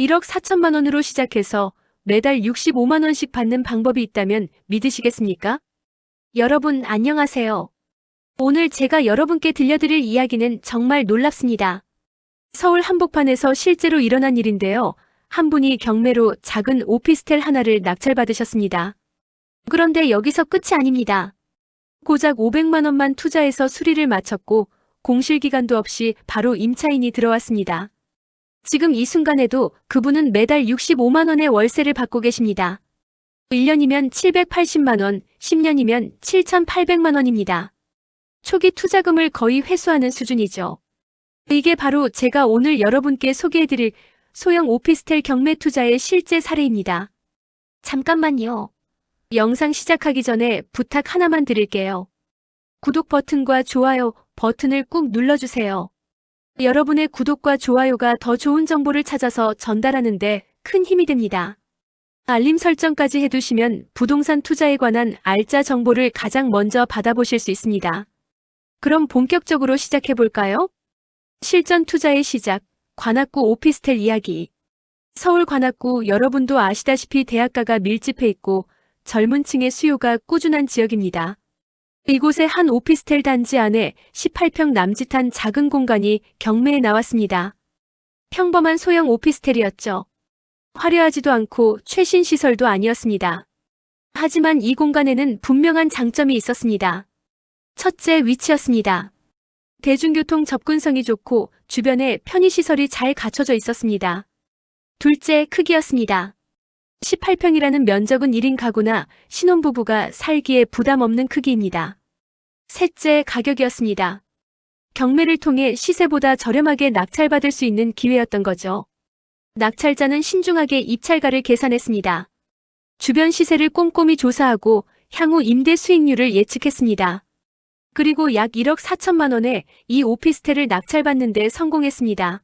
1억 4천만 원으로 시작해서 매달 65만 원씩 받는 방법이 있다면 믿으시겠습니까? 여러분 안녕하세요. 오늘 제가 여러분께 들려드릴 이야기는 정말 놀랍습니다. 서울 한복판에서 실제로 일어난 일인데요. 한 분이 경매로 작은 오피스텔 하나를 낙찰받으셨습니다. 그런데 여기서 끝이 아닙니다. 고작 500만 원만 투자해서 수리를 마쳤고 공실기간도 없이 바로 임차인이 들어왔습니다. 지금 이 순간에도 그분은 매달 65만 원의 월세를 받고 계십니다. 1년이면 780만 원, 10년이면 7,800만 원입니다. 초기 투자금을 거의 회수하는 수준이죠. 이게 바로 제가 오늘 여러분께 소개해드릴 소형 오피스텔 경매 투자의 실제 사례입니다. 잠깐만요. 영상 시작하기 전에 부탁 하나만 드릴게요. 구독 버튼과 좋아요 버튼을 꾹 눌러주세요. 여러분의 구독과 좋아요가 더 좋은 정보를 찾아서 전달하는데 큰 힘이 됩니다. 알림 설정까지 해두시면 부동산 투자에 관한 알짜 정보를 가장 먼저 받아보실 수 있습니다. 그럼 본격적으로 시작해볼까요? 실전 투자의 시작, 관악구 오피스텔 이야기. 서울 관악구 여러분도 아시다시피 대학가가 밀집해 있고 젊은 층의 수요가 꾸준한 지역입니다. 이곳의 한 오피스텔 단지 안에 18평 남짓한 작은 공간이 경매에 나왔습니다. 평범한 소형 오피스텔이었죠. 화려하지도 않고 최신 시설도 아니었습니다. 하지만 이 공간에는 분명한 장점이 있었습니다. 첫째, 위치였습니다. 대중교통 접근성이 좋고 주변에 편의시설이 잘 갖춰져 있었습니다. 둘째, 크기였습니다. 18평이라는 면적은 1인 가구나 신혼부부가 살기에 부담 없는 크기입니다. 셋째, 가격이었습니다. 경매를 통해 시세보다 저렴하게 낙찰받을 수 있는 기회였던 거죠. 낙찰자는 신중하게 입찰가를 계산했습니다. 주변 시세를 꼼꼼히 조사하고 향후 임대 수익률을 예측했습니다. 그리고 약 1억 4천만 원에 이 오피스텔을 낙찰받는 데 성공했습니다.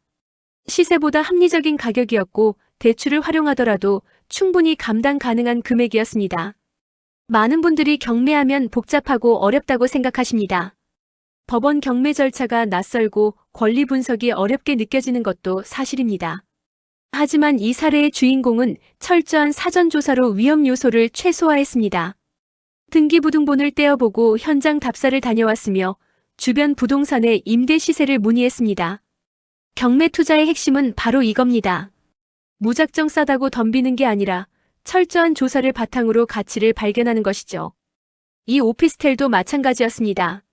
시세보다 합리적인 가격이었고 대출을 활용하더라도 충분히 감당 가능한 금액이었습니다. 많은 분들이 경매하면 복잡하고 어렵다고 생각하십니다. 법원 경매 절차가 낯설고 권리 분석이 어렵게 느껴지는 것도 사실입니다. 하지만 이 사례의 주인공은 철저한 사전조사로 위험 요소를 최소화했습니다. 등기부등본을 떼어보고 현장 답사를 다녀왔으며 주변 부동산의 임대 시세를 문의했습니다. 경매 투자의 핵심은 바로 이겁니다. 무작정 싸다고 덤비는 게 아니라 철저한 조사를 바탕으로 가치를 발견하는 것이죠. 이 오피스텔도 마찬가지였습니다.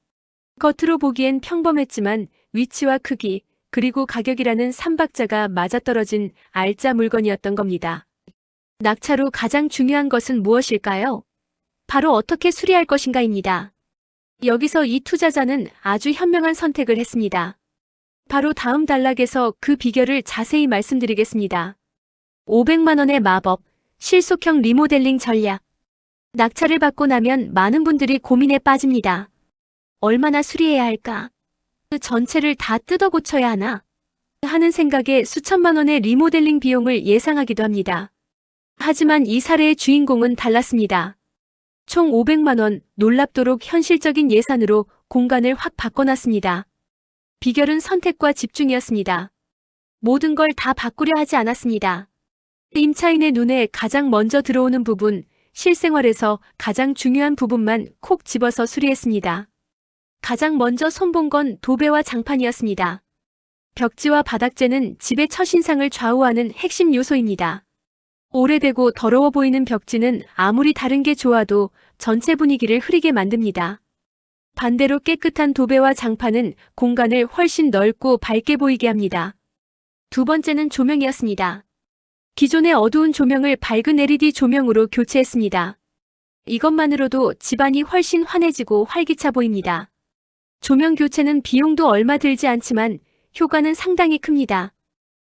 겉으로 보기엔 평범했지만 위치와 크기, 그리고 가격이라는 삼박자가 맞아떨어진 알짜 물건이었던 겁니다. 낙찰 후 가장 중요한 것은 무엇일까요? 바로 어떻게 수리할 것인가입니다. 여기서 이 투자자는 아주 현명한 선택을 했습니다. 바로 다음 단락에서 그 비결을 자세히 말씀드리겠습니다. 500만 원의 마법, 실속형 리모델링 전략. 낙찰을 받고 나면 많은 분들이 고민에 빠집니다. 얼마나 수리해야 할까? 그 전체를 다 뜯어 고쳐야 하나? 하는 생각에 수천만 원의 리모델링 비용을 예상하기도 합니다. 하지만 이 사례의 주인공은 달랐습니다. 총 500만 원, 놀랍도록 현실적인 예산으로 공간을 확 바꿔놨습니다. 비결은 선택과 집중이었습니다. 모든 걸 다 바꾸려 하지 않았습니다. 임차인의 눈에 가장 먼저 들어오는 부분, 실생활에서 가장 중요한 부분만 콕 집어서 수리했습니다. 가장 먼저 손본 건 도배와 장판이었습니다. 벽지와 바닥재는 집의 첫인상을 좌우하는 핵심 요소입니다. 오래되고 더러워 보이는 벽지는 아무리 다른 게 좋아도 전체 분위기를 흐리게 만듭니다. 반대로 깨끗한 도배와 장판은 공간을 훨씬 넓고 밝게 보이게 합니다. 두 번째는 조명이었습니다. 기존의 어두운 조명을 밝은 LED 조명으로 교체했습니다. 이것만으로도 집안이 훨씬 환해지고 활기차 보입니다. 조명 교체는 비용도 얼마 들지 않지만 효과는 상당히 큽니다.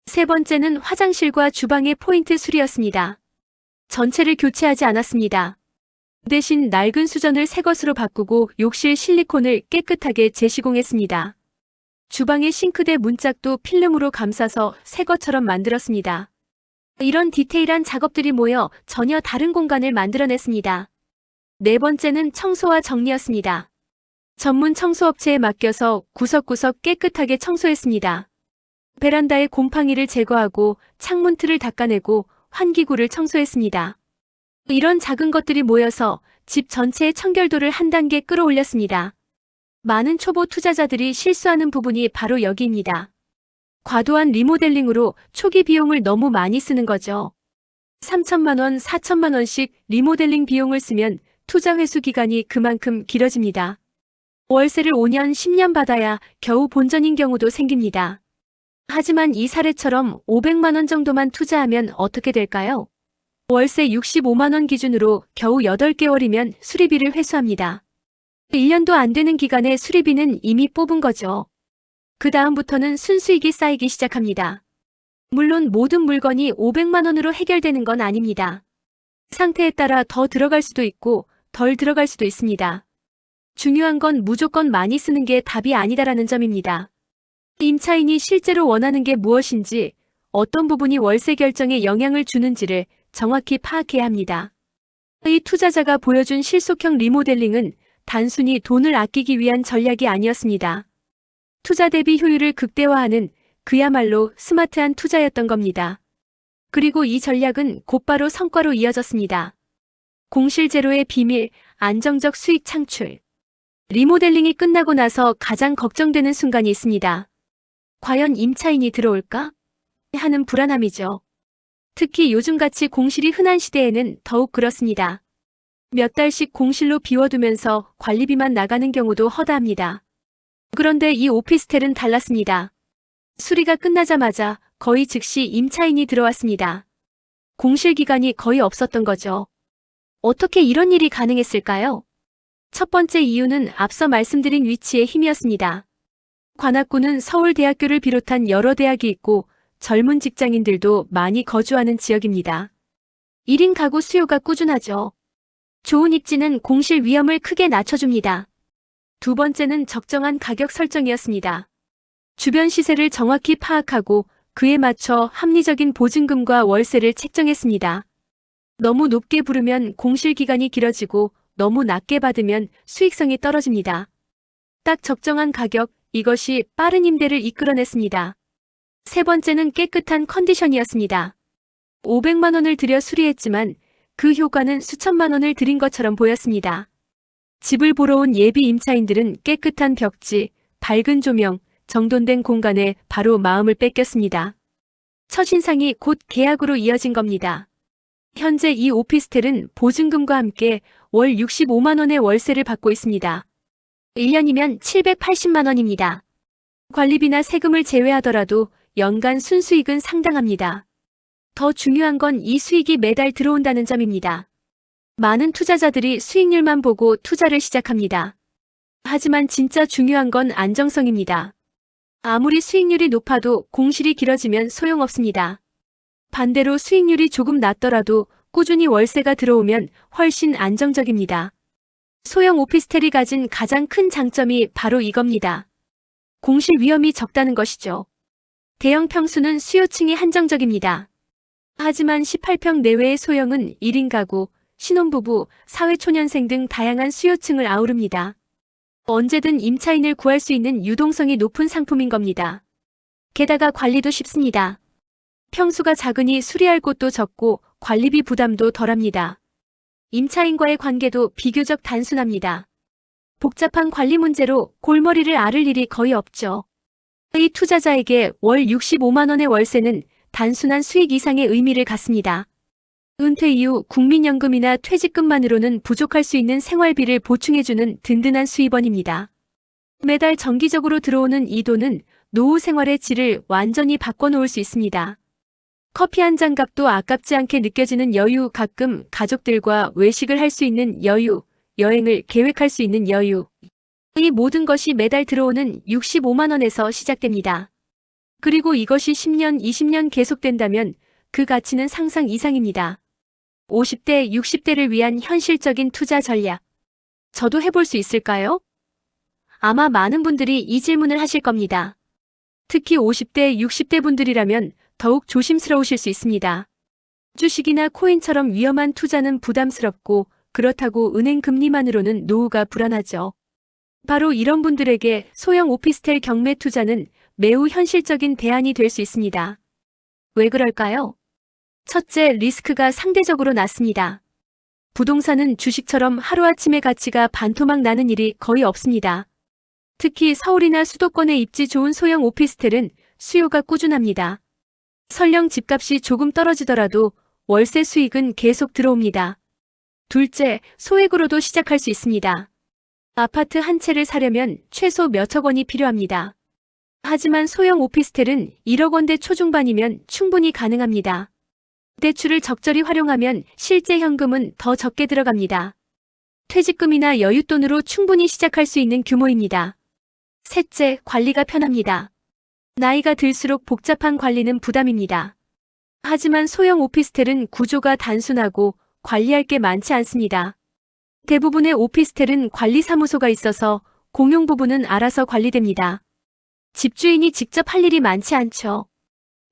세 번째는 화장실과 주방의 포인트 수리였습니다. 전체를 교체하지 않았습니다. 대신 낡은 수전을 새 것으로 바꾸고 욕실 실리콘을 깨끗하게 재시공했습니다. 주방의 싱크대 문짝도 필름으로 감싸서 새 것처럼 만들었습니다. 이런 디테일한 작업들이 모여 전혀 다른 공간을 만들어냈습니다. 네 번째는 청소와 정리였습니다. 전문 청소업체에 맡겨서 구석구석 깨끗하게 청소했습니다. 베란다의 곰팡이를 제거하고 창문 틀을 닦아내고 환기구를 청소했습니다. 이런 작은 것들이 모여서 집 전체의 청결도를 한 단계 끌어올렸습니다. 많은 초보 투자자들이 실수하는 부분이 바로 여기입니다. 과도한 리모델링으로 초기 비용을 너무 많이 쓰는 거죠. 3천만 원, 4천만 원씩 리모델링 비용을 쓰면 투자 회수 기간이 그만큼 길어집니다. 월세를 5년, 10년 받아야 겨우 본전인 경우도 생깁니다. 하지만 이 사례처럼 500만 원 정도만 투자하면 어떻게 될까요? 월세 65만 원 기준으로 겨우 8개월이면 수리비를 회수합니다. 1년도 안 되는 기간에 수리비는 이미 뽑은 거죠. 그 다음부터는 순수익이 쌓이기 시작합니다. 물론 모든 물건이 500만 원으로 해결되는 건 아닙니다. 상태에 따라 더 들어갈 수도 있고 덜 들어갈 수도 있습니다. 중요한 건 무조건 많이 쓰는 게 답이 아니다라는 점입니다. 임차인이 실제로 원하는 게 무엇인지, 어떤 부분이 월세 결정에 영향을 주는지를 정확히 파악해야 합니다. 이 투자자가 보여준 실속형 리모델링은 단순히 돈을 아끼기 위한 전략이 아니었습니다. 투자 대비 효율을 극대화하는 그야말로 스마트한 투자였던 겁니다. 그리고 이 전략은 곧바로 성과로 이어졌습니다. 공실 제로의 비밀, 안정적 수익 창출. 리모델링이 끝나고 나서 가장 걱정되는 순간이 있습니다. 과연 임차인이 들어올까? 하는 불안함이죠. 특히 요즘같이 공실이 흔한 시대에는 더욱 그렇습니다. 몇 달씩 공실로 비워두면서 관리비만 나가는 경우도 허다합니다. 그런데 이 오피스텔은 달랐습니다. 수리가 끝나자마자 거의 즉시 임차인이 들어왔습니다. 공실 기간이 거의 없었던 거죠. 어떻게 이런 일이 가능했을까요? 첫 번째 이유는 앞서 말씀드린 위치의 힘이었습니다. 관악구는 서울대학교를 비롯한 여러 대학이 있고 젊은 직장인들도 많이 거주하는 지역입니다. 1인 가구 수요가 꾸준하죠. 좋은 입지는 공실 위험을 크게 낮춰줍니다. 두 번째는 적정한 가격 설정이었습니다. 주변 시세를 정확히 파악하고 그에 맞춰 합리적인 보증금과 월세를 책정했습니다. 너무 높게 부르면 공실 기간이 길어지고 너무 낮게 받으면 수익성이 떨어집니다. 딱 적정한 가격, 이것이 빠른 임대를 이끌어냈습니다. 세 번째는 깨끗한 컨디션이었습니다. 500만 원을 들여 수리했지만 그 효과는 수천만 원을 들인 것처럼 보였습니다. 집을 보러 온 예비 임차인들은 깨끗한 벽지, 밝은 조명, 정돈된 공간에 바로 마음을 뺏겼습니다. 첫인상이 곧 계약으로 이어진 겁니다. 현재 이 오피스텔은 보증금과 함께 월 65만 원의 월세를 받고 있습니다. 1년이면 780만 원입니다. 관리비나 세금을 제외하더라도 연간 순수익은 상당합니다. 더 중요한 건 이 수익이 매달 들어온다는 점입니다. 많은 투자자들이 수익률만 보고 투자를 시작합니다. 하지만 진짜 중요한 건 안정성입니다. 아무리 수익률이 높아도 공실이 길어지면 소용없습니다. 반대로 수익률이 조금 낮더라도 꾸준히 월세가 들어오면 훨씬 안정적입니다. 소형 오피스텔이 가진 가장 큰 장점이 바로 이겁니다. 공실 위험이 적다는 것이죠. 대형 평수는 수요층이 한정적입니다. 하지만 18평 내외의 소형은 1인 가구, 신혼부부, 사회초년생 등 다양한 수요층을 아우릅니다. 언제든 임차인을 구할 수 있는 유동성이 높은 상품인 겁니다. 게다가 관리도 쉽습니다. 평수가 작으니 수리할 곳도 적고 관리비 부담도 덜합니다. 임차인과의 관계도 비교적 단순합니다. 복잡한 관리 문제로 골머리를 앓을 일이 거의 없죠. 이 투자자에게 월 65만 원의 월세는 단순한 수익 이상의 의미를 갖습니다. 은퇴 이후 국민연금이나 퇴직금만으로는 부족할 수 있는 생활비를 보충해주는 든든한 수입원입니다. 매달 정기적으로 들어오는 이 돈은 노후 생활의 질을 완전히 바꿔놓을 수 있습니다. 커피 한 잔 값도 아깝지 않게 느껴지는 여유, 가끔 가족들과 외식을 할 수 있는 여유, 여행을 계획할 수 있는 여유. 이 모든 것이 매달 들어오는 65만 원에서 시작됩니다. 그리고 이것이 10년, 20년 계속된다면 그 가치는 상상 이상입니다. 50대, 60대를 위한 현실적인 투자 전략. 저도 해볼 수 있을까요? 아마 많은 분들이 이 질문을 하실 겁니다. 특히 50대, 60대 분들이라면 더욱 조심스러우실 수 있습니다. 주식이나 코인처럼 위험한 투자는 부담스럽고 그렇다고 은행 금리만으로는 노후가 불안하죠. 바로 이런 분들에게 소형 오피스텔 경매 투자는 매우 현실적인 대안이 될 수 있습니다. 왜 그럴까요? 첫째, 리스크가 상대적으로 낮습니다. 부동산은 주식처럼 하루아침에 가치가 반토막 나는 일이 거의 없습니다. 특히 서울이나 수도권에 입지 좋은 소형 오피스텔은 수요가 꾸준합니다. 설령 집값이 조금 떨어지더라도 월세 수익은 계속 들어옵니다. 둘째, 소액으로도 시작할 수 있습니다. 아파트 한 채를 사려면 최소 몇억 원이 필요합니다. 하지만 소형 오피스텔은 1억 원대 초중반이면 충분히 가능합니다. 대출을 적절히 활용하면 실제 현금은 더 적게 들어갑니다. 퇴직금이나 여윳돈으로 충분히 시작할 수 있는 규모입니다. 셋째, 관리가 편합니다. 나이가 들수록 복잡한 관리는 부담입니다. 하지만 소형 오피스텔은 구조가 단순하고 관리할 게 많지 않습니다. 대부분의 오피스텔은 관리사무소가 있어서 공용 부분은 알아서 관리됩니다. 집주인이 직접 할 일이 많지 않죠.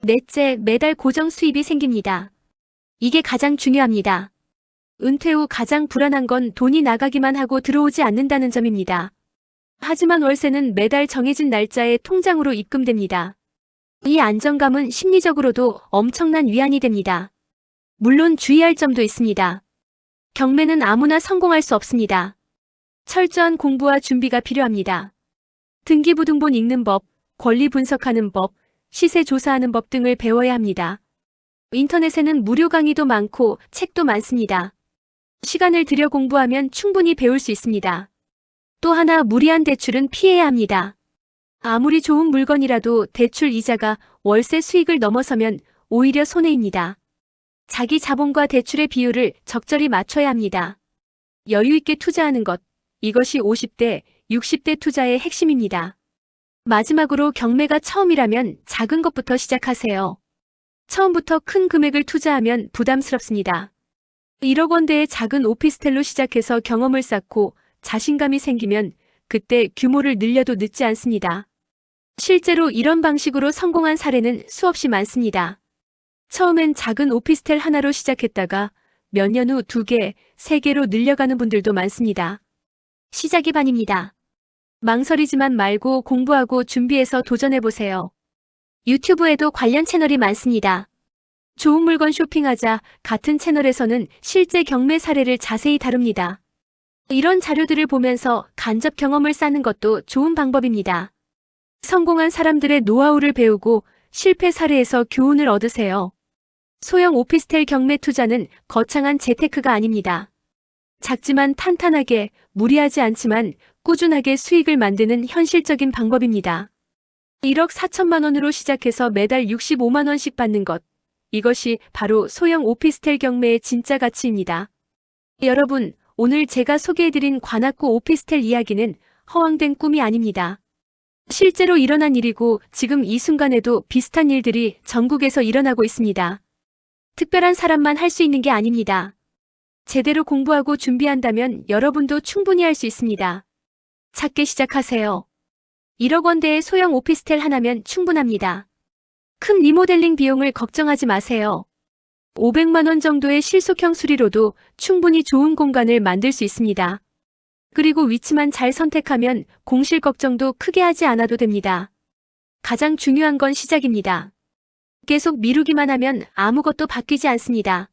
넷째, 매달 고정 수입이 생깁니다. 이게 가장 중요합니다. 은퇴 후 가장 불안한 건 돈이 나가기만 하고 들어오지 않는다는 점입니다. 하지만 월세는 매달 정해진 날짜에 통장으로 입금됩니다. 이 안정감은 심리적으로도 엄청난 위안이 됩니다. 물론 주의할 점도 있습니다. 경매는 아무나 성공할 수 없습니다. 철저한 공부와 준비가 필요합니다. 등기부등본 읽는 법, 권리 분석하는 법, 시세 조사하는 법 등을 배워야 합니다. 인터넷에는 무료 강의도 많고 책도 많습니다. 시간을 들여 공부하면 충분히 배울 수 있습니다. 또 하나, 무리한 대출은 피해야 합니다. 아무리 좋은 물건이라도 대출 이자가 월세 수익을 넘어서면 오히려 손해입니다. 자기 자본과 대출의 비율을 적절히 맞춰야 합니다. 여유 있게 투자하는 것, 이것이 50대, 60대 투자의 핵심입니다. 마지막으로, 경매가 처음이라면 작은 것부터 시작하세요. 처음부터 큰 금액을 투자하면 부담스럽습니다. 1억 원대의 작은 오피스텔로 시작해서 경험을 쌓고 자신감이 생기면 그때 규모를 늘려도 늦지 않습니다. 실제로 이런 방식으로 성공한 사례는 수없이 많습니다. 처음엔 작은 오피스텔 하나로 시작했다가 몇 년 후 2개, 3개로 늘려가는 분들도 많습니다. 시작이 반입니다. 망설이지만 말고 공부하고 준비해서 도전해보세요. 유튜브에도 관련 채널이 많습니다. 좋은 물건 쇼핑하자 같은 채널에서는 실제 경매 사례를 자세히 다룹니다. 이런 자료들을 보면서 간접 경험을 쌓는 것도 좋은 방법입니다. 성공한 사람들의 노하우를 배우고 실패 사례에서 교훈을 얻으세요. 소형 오피스텔 경매 투자는 거창한 재테크가 아닙니다. 작지만 탄탄하게, 무리하지 않지만 꾸준하게 수익을 만드는 현실적인 방법입니다. 1억 4천만 원으로 시작해서 매달 65만 원씩 받는 것. 이것이 바로 소형 오피스텔 경매의 진짜 가치입니다. 여러분, 오늘 제가 소개해드린 관악구 오피스텔 이야기는 허황된 꿈이 아닙니다. 실제로 일어난 일이고 지금 이 순간에도 비슷한 일들이 전국에서 일어나고 있습니다. 특별한 사람만 할 수 있는 게 아닙니다. 제대로 공부하고 준비한다면 여러분도 충분히 할 수 있습니다. 작게 시작하세요. 1억 원대의 소형 오피스텔 하나면 충분합니다. 큰 리모델링 비용을 걱정하지 마세요. 500만 원 정도의 실속형 수리로도 충분히 좋은 공간을 만들 수 있습니다. 그리고 위치만 잘 선택하면 공실 걱정도 크게 하지 않아도 됩니다. 가장 중요한 건 시작입니다. 계속 미루기만 하면 아무것도 바뀌지 않습니다.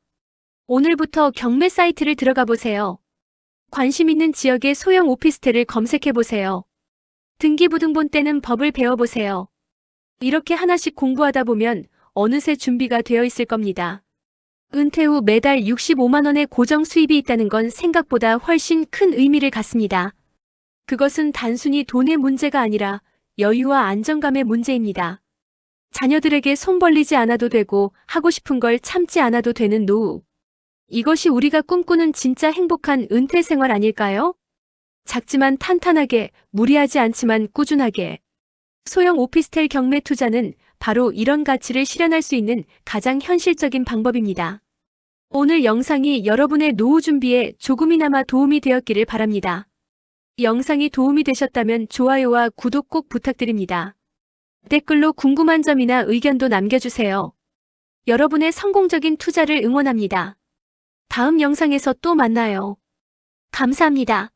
오늘부터 경매 사이트를 들어가 보세요. 관심 있는 지역의 소형 오피스텔을 검색해 보세요. 등기부등본 떼는 법을 배워보세요. 이렇게 하나씩 공부하다 보면 어느새 준비가 되어 있을 겁니다. 은퇴 후 매달 65만 원의 고정 수입이 있다는 건 생각보다 훨씬 큰 의미를 갖습니다. 그것은 단순히 돈의 문제가 아니라 여유와 안정감의 문제입니다. 자녀들에게 손 벌리지 않아도 되고 하고 싶은 걸 참지 않아도 되는 노후. 이것이 우리가 꿈꾸는 진짜 행복한 은퇴 생활 아닐까요? 작지만 탄탄하게, 무리하지 않지만 꾸준하게. 소형 오피스텔 경매 투자는 바로 이런 가치를 실현할 수 있는 가장 현실적인 방법입니다. 오늘 영상이 여러분의 노후 준비에 조금이나마 도움이 되었기를 바랍니다. 영상이 도움이 되셨다면 좋아요와 구독 꼭 부탁드립니다. 댓글로 궁금한 점이나 의견도 남겨주세요. 여러분의 성공적인 투자를 응원합니다. 다음 영상에서 또 만나요. 감사합니다.